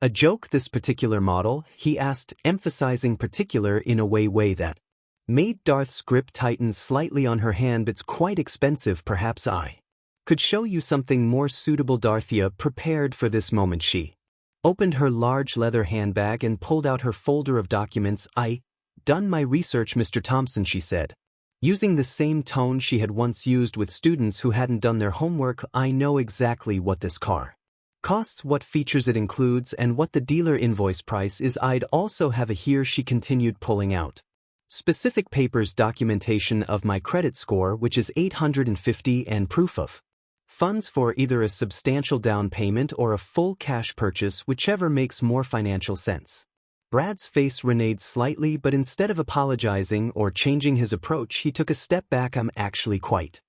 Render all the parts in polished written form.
A joke, this particular model, he asked, emphasizing particular in a way that made Darth's grip tighten slightly on her hand. It's quite expensive. Perhaps I could show you something more suitable. Darthia prepared for this moment. She opened her large leather handbag and pulled out her folder of documents. I done my research, Mr. Thompson, she said, using the same tone she had once used with students who hadn't done their homework. I know exactly what this car costs, what features it includes, and what the dealer invoice price is. I'd also have a here, she continued, pulling out specific papers, documentation of my credit score, which is 850, and proof of funds for either a substantial down payment or a full cash purchase, whichever makes more financial sense. Brad's face reneged slightly, but instead of apologizing or changing his approach, he took a step back. I'm actually quite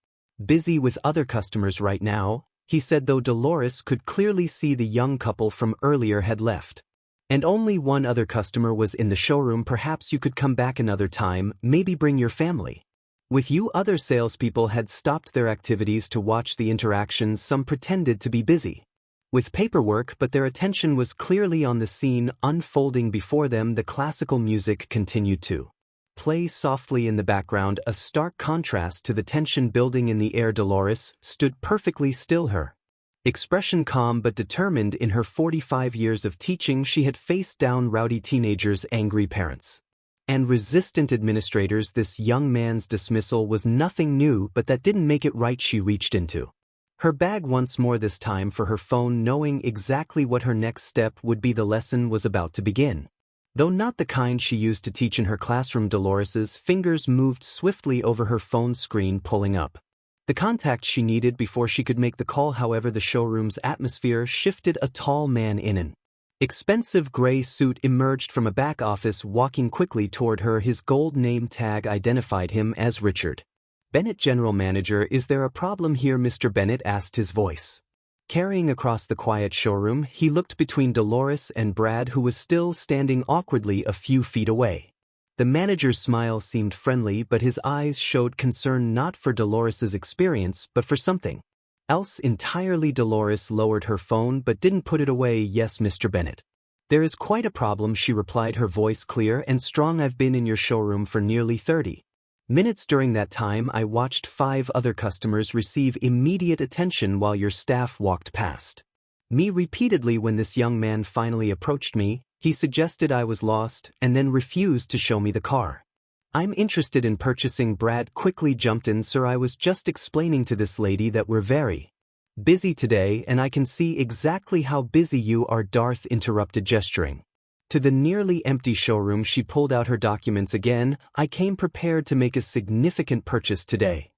busy with other customers right now, he said, though Dolores could clearly see the young couple from earlier had left. And only one other customer was in the showroom. Perhaps you could come back another time, maybe bring your family with you. Other salespeople had stopped their activities to watch the interaction. Some pretended to be busy with paperwork, but their attention was clearly on the scene unfolding before them. The classical music continued to play softly in the background, a stark contrast to the tension building in the air. Dolores stood perfectly still, her expression calm but determined. In her 45 years of teaching, she had faced down rowdy teenagers, angry parents, and resistant administrators. This young man's dismissal was nothing new, but that didn't make it right. She reached into her bag once more, this time for her phone, knowing exactly what her next step would be. The lesson was about to begin. Though not the kind she used to teach in her classroom, Dolores's fingers moved swiftly over her phone screen, pulling up the contact she needed before she could make the call. However, the showroom's atmosphere shifted. A tall man in an expensive gray suit emerged from a back office, walking quickly toward her. His gold name tag identified him as Richard Bennett, general manager. Is there a problem here, Mr. Bennett asked, his voice carrying across the quiet showroom. He looked between Dolores and Brad, who was still standing awkwardly a few feet away. The manager's smile seemed friendly, but his eyes showed concern, not for Dolores's experience, but for something else entirely. Dolores lowered her phone but didn't put it away. Yes, Mr. Bennett, there is quite a problem, she replied, her voice clear and strong. I've been in your showroom for nearly 30 minutes. During that time, I watched 5 other customers receive immediate attention while your staff walked past me repeatedly. When this young man finally approached me, he suggested I was lost and then refused to show me the car I'm interested in purchasing. Brad quickly jumped in. Sir, I was just explaining to this lady that we're very busy today, and I can see exactly how busy you are. Darth interrupted, gesturing to the nearly empty showroom. She pulled out her documents again. I came prepared to make a significant purchase today.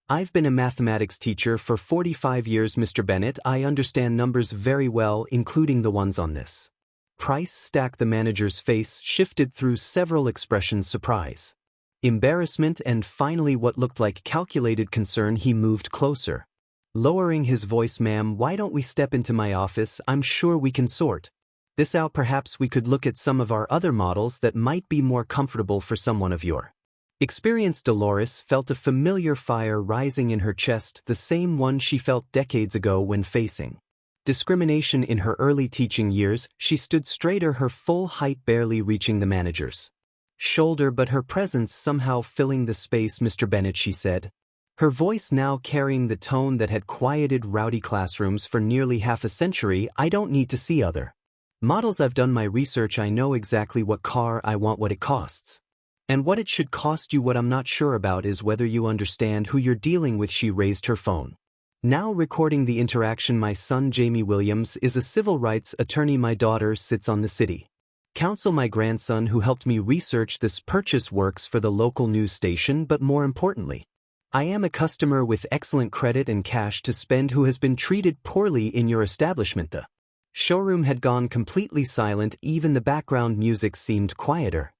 I've been a mathematics teacher for 45 years, Mr. Bennett. I understand numbers very well, including the ones on this price stack. The manager's face shifted through several expressions: surprise, embarrassment, and finally what looked like calculated concern. He moved closer, lowering his voice. Ma'am, why don't we step into my office? I'm sure we can sort this out. Perhaps we could look at some of our other models that might be more comfortable for someone of your experience. Dolores felt a familiar fire rising in her chest, the same one she felt decades ago when facing discrimination in her early teaching years. She stood straighter, her full height barely reaching the manager's shoulder, but her presence somehow filling the space. Mr. Bennett, she said, her voice now carrying the tone that had quieted rowdy classrooms for nearly half a century. I don't need to see other models. I've done my research. I know exactly what car I want, what it costs, and what it should cost you. What I'm not sure about is whether you understand who you're dealing with. She raised her phone, now recording the interaction. My son Jamie Williams is a civil rights attorney. My daughter sits on the city council. My grandson, who helped me research this purchase, works for the local news station. But more importantly, I am a customer with excellent credit and cash to spend who has been treated poorly in your establishment. The showroom had gone completely silent. Even the background music seemed quieter.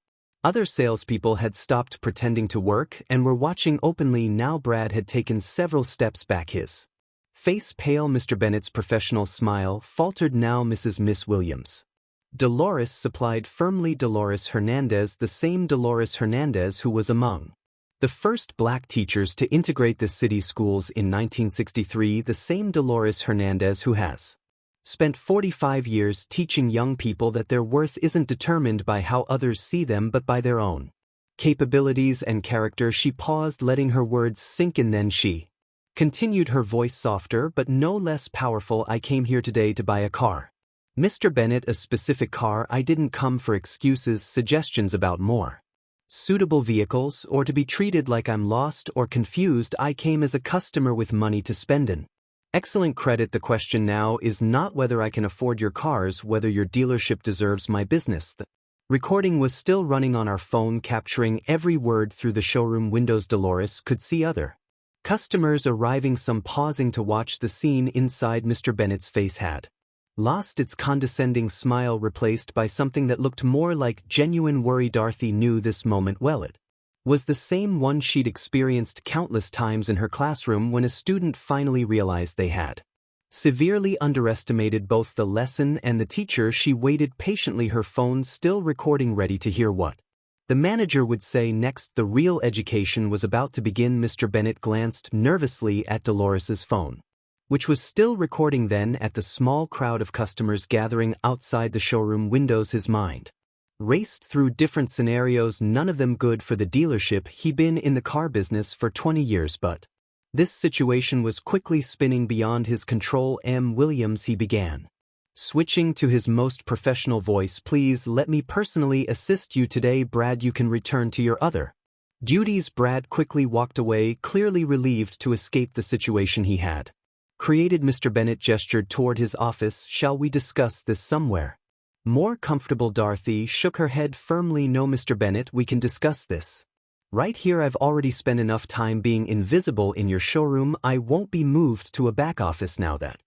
Other salespeople had stopped pretending to work and were watching openly now. Brad had taken several steps back, his face pale. Mr. Bennett's professional smile faltered. Now, Miss Williams. Dolores supplied firmly. Dolores Hernandez, the same Dolores Hernandez who was among the first black teachers to integrate the city's schools in 1963, the same Dolores Hernandez who has Spent 45 years teaching young people that their worth isn't determined by how others see them but by their own capabilities and character. She paused, letting her words sink in, then she continued, her voice softer but no less powerful. I came here today to buy a car. Mr. Bennett, a specific car. I didn't come for excuses, suggestions about more suitable vehicles, or to be treated like I'm lost or confused. I came as a customer with money to spend in excellent credit. The question now is not whether I can afford your cars, whether your dealership deserves my business. The recording was still running on our phone, capturing every word through the showroom windows. Dolores could see other customers arriving, some pausing to watch the scene inside. Mr. Bennett's face had lost its condescending smile, replaced by something that looked more like genuine worry. Dorothy knew this moment well. It was the same one she'd experienced countless times in her classroom when a student finally realized they had severely underestimated both the lesson and the teacher. She waited patiently, her phone still recording, ready to hear what the manager would say next. The real education was about to begin. Mr. Bennett glanced nervously at Dolores's phone, which was still recording, then at the small crowd of customers gathering outside the showroom windows. His mind raced through different scenarios, none of them good for the dealership. He'd been in the car business for 20 years, but this situation was quickly spinning beyond his control. M. Williams, he began, switching to his most professional voice. Please let me personally assist you today, Brad. You can return to your other duties. Brad quickly walked away, clearly relieved to escape the situation he had created. Mr. Bennett gestured toward his office. Shall we discuss this somewhere more comfortable? Dorothy shook her head firmly. No, Mr. Bennett, we can discuss this right here. I've already spent enough time being invisible in your showroom. I won't be moved to a back office now that